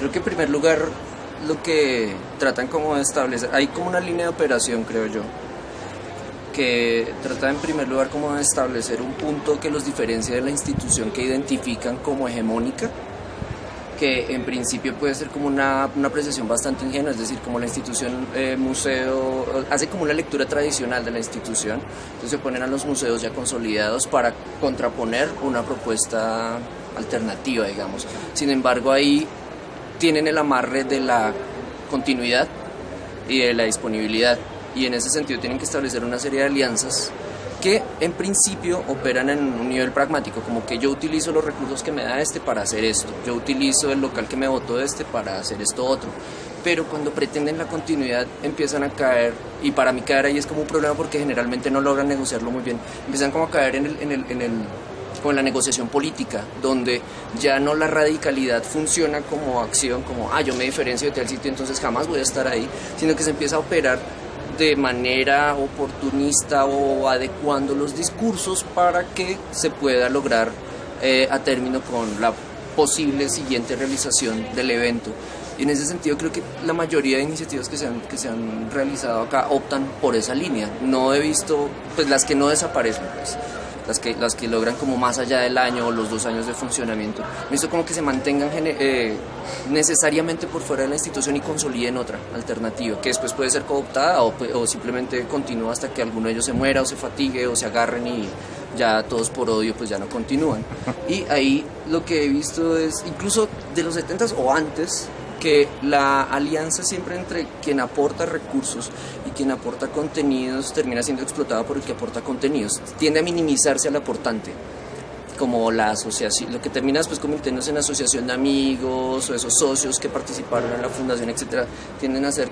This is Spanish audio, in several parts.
Creo que en primer lugar lo que tratan como de establecer, hay como una línea de operación, creo yo, que trata en primer lugar como de establecer un punto que los diferencia de la institución que identifican como hegemónica, que en principio puede ser como una apreciación bastante ingenua, es decir, como la institución museo, hace como una lectura tradicional de la institución, entonces se ponen a los museos ya consolidados para contraponer una propuesta alternativa, digamos. Sin embargo, ahí tienen el amarre de la continuidad y de la disponibilidad, y en ese sentido tienen que establecer una serie de alianzas que en principio operan en un nivel pragmático, como que yo utilizo los recursos que me da este para hacer esto, yo utilizo el local que me botó este para hacer esto otro, pero cuando pretenden la continuidad empiezan a caer, y para mí caer ahí es como un problema porque generalmente no logran negociarlo muy bien, empiezan como a caer como en la negociación política, donde ya no la radicalidad funciona como acción, como yo me diferencio de tal sitio, entonces jamás voy a estar ahí, sino que se empieza a operar de manera oportunista o adecuando los discursos para que se pueda lograr a término con la posible siguiente realización del evento. Y en ese sentido creo que la mayoría de iniciativas que se han realizado acá optan por esa línea. No he visto, pues las que no desaparecen, pues, las que logran como más allá del año o los 2 años de funcionamiento. He visto como que se mantengan necesariamente por fuera de la institución y consoliden otra alternativa, que después puede ser cooptada o simplemente continúa hasta que alguno de ellos se muera o se fatigue o se agarren y ya todos por odio pues ya no continúan. Y ahí lo que he visto es, incluso de los 70s o antes, que la alianza siempre entre quien aporta recursos y quien aporta contenidos termina siendo explotada por el que aporta contenidos, tiende a minimizarse al aportante, como la asociación, lo que termina después convirtiéndose en asociación de amigos o esos socios que participaron en la fundación, etcétera, tienden a hacer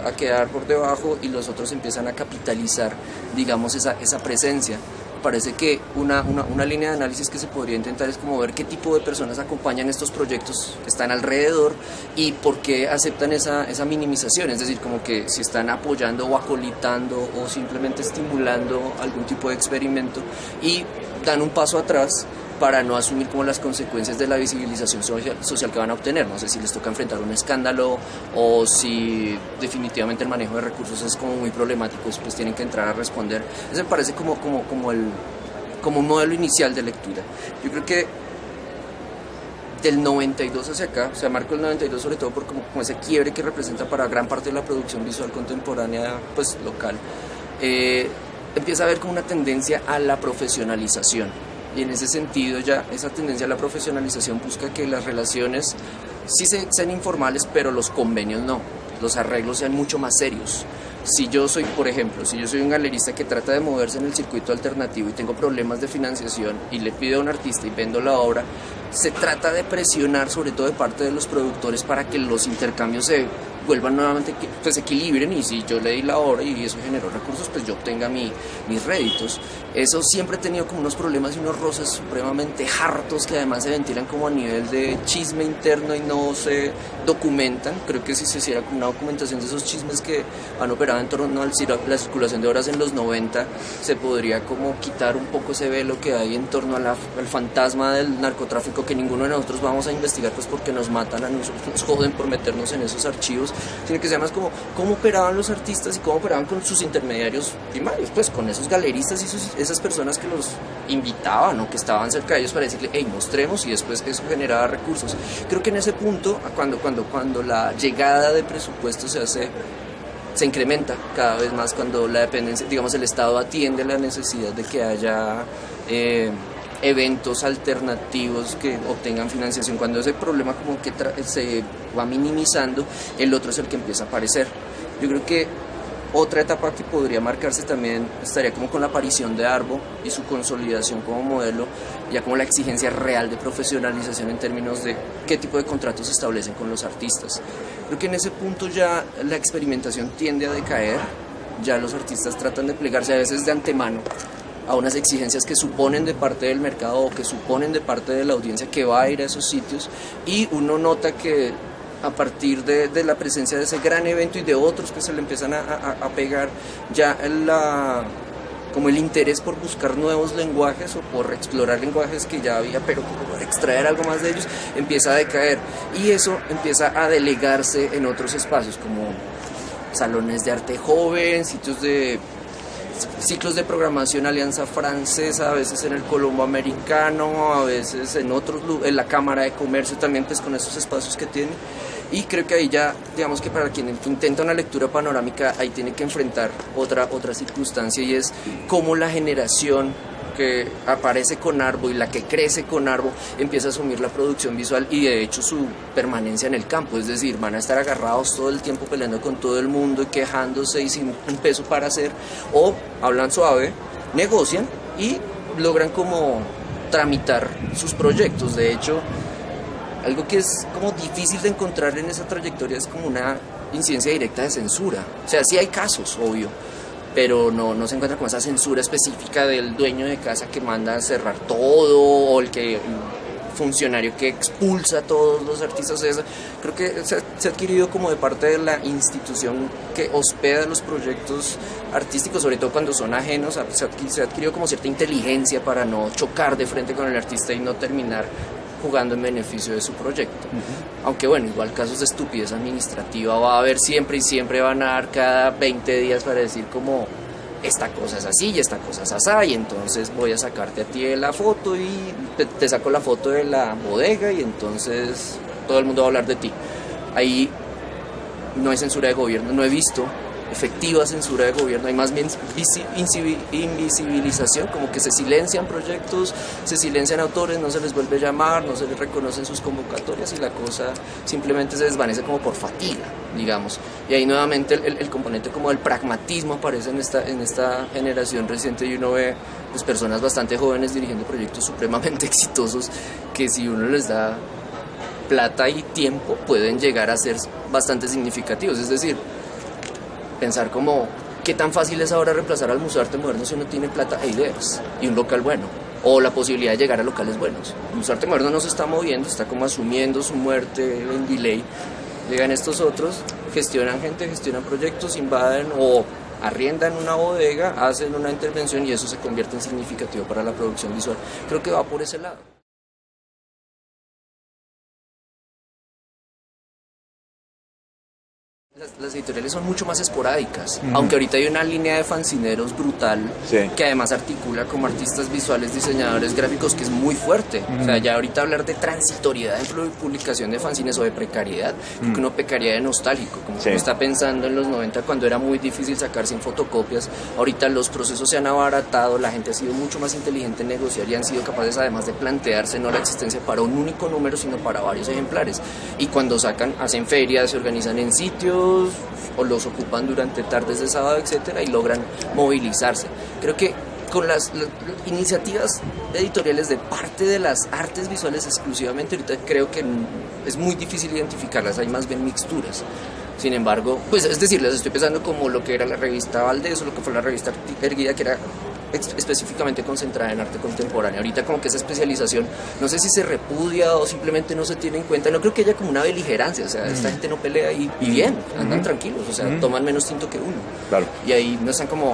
a quedar por debajo y los otros empiezan a capitalizar, digamos, esa presencia. Parece que una línea de análisis que se podría intentar es como ver qué tipo de personas acompañan estos proyectos que están alrededor y por qué aceptan esa minimización, es decir, como que si están apoyando o acolitando o simplemente estimulando algún tipo de experimento y dan un paso atrás para no asumir como las consecuencias de la visibilización social que van a obtener. No sé si les toca enfrentar un escándalo o si definitivamente el manejo de recursos es como muy problemático, pues tienen que entrar a responder. Eso me parece como un modelo inicial de lectura. Yo creo que del 92 hacia acá, o sea, marco el 92 sobre todo por como ese quiebre que representa para gran parte de la producción visual contemporánea pues local, empieza a haber como una tendencia a la profesionalización. Y en ese sentido ya esa tendencia a la profesionalización busca que las relaciones sí sean informales, pero los convenios no, los arreglos sean mucho más serios. Si yo soy, por ejemplo, si yo soy un galerista que trata de moverse en el circuito alternativo y tengo problemas de financiación y le pido a un artista y vendo la obra, se trata de presionar sobre todo de parte de los productores para que los intercambios se vuelvan nuevamente, pues se equilibren, y si yo le di la obra y eso generó recursos, pues yo obtenga mis réditos. Eso siempre ha tenido como unos problemas y unos roces supremamente hartos que además se ventilan como a nivel de chisme interno y no se documentan. Creo que si se hiciera como una documentación de esos chismes que han operado en torno a la circulación de obras en los 90, se podría como quitar un poco ese velo que hay en torno al fantasma del narcotráfico que ninguno de nosotros vamos a investigar pues porque nos matan a nosotros, nos joden por meternos en esos archivos, sino que sea más como cómo operaban los artistas y cómo operaban con sus intermediarios primarios, pues con esos galeristas y esas personas que los invitaban o que estaban cerca de ellos para decirle, hey, mostremos, y después eso generaba recursos. Creo que en ese punto, cuando la llegada de presupuesto se incrementa cada vez más, cuando la dependencia, digamos, el Estado atiende la necesidad de que haya eventos alternativos que obtengan financiación, cuando ese problema como que se va minimizando, el otro es el que empieza a aparecer. Yo creo que otra etapa que podría marcarse también estaría como con la aparición de Arbo y su consolidación como modelo, ya como la exigencia real de profesionalización en términos de qué tipo de contratos se establecen con los artistas. Creo que en ese punto ya la experimentación tiende a decaer, ya los artistas tratan de plegarse a veces de antemano a unas exigencias que suponen de parte del mercado o que suponen de parte de la audiencia que va a ir a esos sitios, y uno nota que a partir de la presencia de ese gran evento y de otros que se le empiezan a pegar, ya como el interés por buscar nuevos lenguajes o por explorar lenguajes que ya había, pero como de extraer algo más de ellos, empieza a decaer y eso empieza a delegarse en otros espacios como salones de arte joven, sitios de ciclos de programación, Alianza Francesa, a veces en el Colombo Americano, a veces en otros, en la Cámara de Comercio también, pues con esos espacios que tiene. Y creo que ahí ya, digamos que para quien intenta una lectura panorámica, ahí tiene que enfrentar otra circunstancia, y es cómo la generación que aparece con Arbo y la que crece con Arbo empieza a asumir la producción visual y de hecho su permanencia en el campo, es decir, van a estar agarrados todo el tiempo peleando con todo el mundo y quejándose y sin un peso para hacer, o hablan suave, negocian y logran como tramitar sus proyectos. De hecho, algo que es como difícil de encontrar en esa trayectoria es como una incidencia directa de censura. O sea, sí hay casos, obvio, pero no se encuentra con esa censura específica del dueño de casa que manda a cerrar todo, o el funcionario que expulsa a todos los artistas. Eso creo que se ha adquirido como de parte de la institución que hospeda los proyectos artísticos, sobre todo cuando son ajenos, se ha adquirido como cierta inteligencia para no chocar de frente con el artista y no terminar jugando en beneficio de su proyecto. Aunque bueno, igual casos de estupidez administrativa va a haber siempre, y siempre van a dar cada 20 días para decir como esta cosa es así y esta cosa es así, y entonces voy a sacarte a ti de la foto y te saco la foto de la bodega y entonces todo el mundo va a hablar de ti. Ahí no hay censura de gobierno, no he visto efectiva censura de gobierno, hay más bien invisibilización, como que se silencian proyectos, se silencian autores, no se les vuelve a llamar, no se les reconocen sus convocatorias y la cosa simplemente se desvanece como por fatiga, digamos. Y ahí nuevamente el componente como del pragmatismo aparece en esta generación reciente, y uno ve pues personas bastante jóvenes dirigiendo proyectos supremamente exitosos que si uno les da plata y tiempo pueden llegar a ser bastante significativos. Es decir, pensar como qué tan fácil es ahora reemplazar al Museo de Arte Moderno si uno tiene plata e ideas y un local bueno, o la posibilidad de llegar a locales buenos. El Museo de Arte Moderno no se está moviendo, está como asumiendo su muerte en delay. Llegan estos otros, gestionan gente, gestionan proyectos, invaden o arriendan una bodega, hacen una intervención y eso se convierte en significativo para la producción visual. Creo que va por ese lado. Las editoriales son mucho más esporádicas, aunque ahorita hay una línea de fanzineros brutal, sí, que además articula como artistas visuales, diseñadores gráficos, que es muy fuerte. O sea, ya ahorita hablar de transitoriedad en publicación de fanzines o de precariedad, creo que uno pecaría de nostálgico, como sí, uno está pensando en los 90 cuando era muy difícil sacar sin fotocopias. Ahorita los procesos se han abaratado, la gente ha sido mucho más inteligente en negociar y han sido capaces además de plantearse no la existencia para un único número, sino para varios ejemplares. Y cuando sacan, hacen ferias, se organizan en sitios o los ocupan durante tardes de sábado, etcétera, y logran movilizarse. Creo que con las iniciativas editoriales de parte de las artes visuales exclusivamente, ahorita creo que es muy difícil identificarlas, hay más bien mixturas. Sin embargo, pues es decir, las estoy pensando como lo que era la revista Valdés o lo que fue la revista Erguida, que era específicamente concentrada en arte contemporáneo. Ahorita como que esa especialización, no sé si se repudia o simplemente no se tiene en cuenta. No creo que haya como una beligerancia, o sea, esta gente no pelea y bien, andan tranquilos, o sea, toman menos tinto que uno. Claro. Y ahí no están como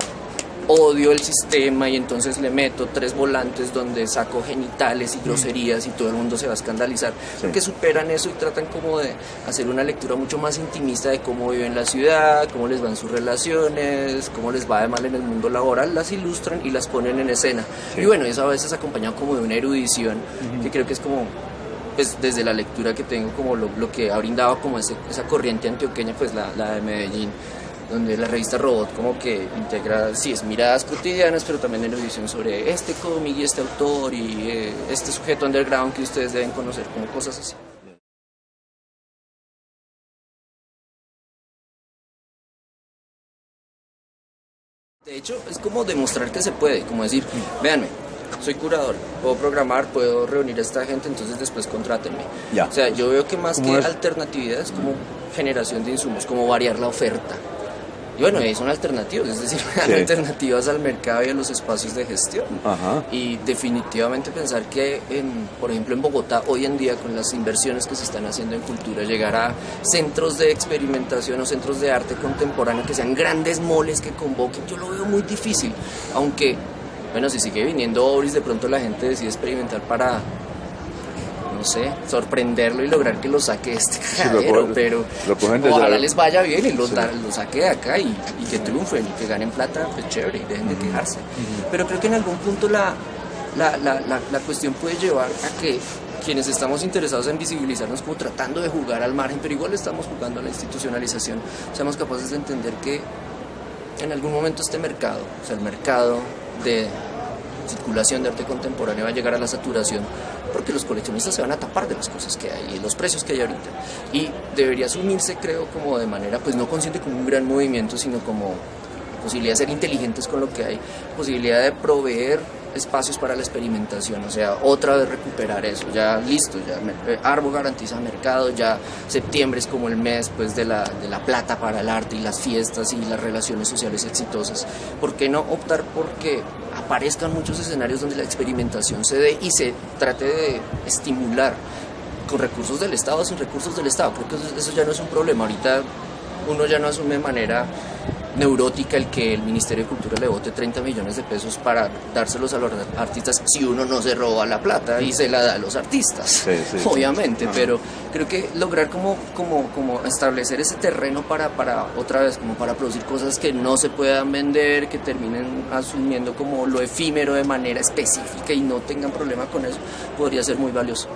odio el sistema y entonces le meto 3 volantes donde saco genitales y groserías y todo el mundo se va a escandalizar. Sí. Porque superan eso y tratan como de hacer una lectura mucho más intimista de cómo viven la ciudad, cómo les van sus relaciones, cómo les va de mal en el mundo laboral, las ilustran y las ponen en escena. Sí. Y bueno, eso a veces acompañado como de una erudición que creo que es como, pues desde la lectura que tengo, como lo que ha brindado como esa corriente antioqueña, pues la de Medellín, donde la revista Robot como que integra, sí, es miradas cotidianas, pero también erudición sobre este cómic y este autor y este sujeto underground que ustedes deben conocer, como cosas así. De hecho, es como demostrar que se puede, como decir, véanme, soy curador, puedo programar, puedo reunir a esta gente, entonces después contrátenme. Ya. O sea, yo veo que más que alternatividad es como generación de insumos, como variar la oferta. Y bueno, son alternativas, es decir, sí, alternativas al mercado y a los espacios de gestión. Ajá. Y definitivamente pensar que, por ejemplo, en Bogotá, hoy en día, con las inversiones que se están haciendo en cultura, llegar a centros de experimentación o centros de arte contemporáneo que sean grandes moles que convoquen, yo lo veo muy difícil. Aunque, bueno, si sigue viniendo Obris, de pronto la gente decide experimentar para no sé, sorprenderlo y lograr que lo saque de este Sí, cagadero, pero lo cogen desde ojalá la- les vaya bien y lo Sí. saque de acá y que triunfen y que ganen plata, pues chévere, y dejen de quejarse. Pero creo que en algún punto la cuestión puede llevar a que quienes estamos interesados en visibilizarnos como tratando de jugar al margen, pero igual estamos jugando a la institucionalización, seamos capaces de entender que en algún momento este mercado, o sea, el mercado de circulación de arte contemporáneo va a llegar a la saturación porque los coleccionistas se van a tapar de las cosas que hay y los precios que hay ahorita. Y debería asumirse, creo, como de manera, pues no consciente como un gran movimiento, sino como posibilidad de ser inteligentes con lo que hay, posibilidad de proveer espacios para la experimentación, o sea, otra vez recuperar eso, ya listo, ya Arbo garantiza mercado, ya septiembre es como el mes pues de la plata para el arte y las fiestas y las relaciones sociales exitosas. ¿Por qué no optar porque aparezcan muchos escenarios donde la experimentación se dé y se trate de estimular con recursos del Estado o sin recursos del Estado? Porque eso ya no es un problema, ahorita uno ya no asume de manera neurótica el que el Ministerio de Cultura le bote 30 millones de pesos para dárselos a los artistas si uno no se roba la plata y se la da a los artistas, Sí, obviamente, pero creo que lograr como establecer ese terreno para otra vez, como para producir cosas que no se puedan vender, que terminen asumiendo como lo efímero de manera específica y no tengan problema con eso, podría ser muy valioso.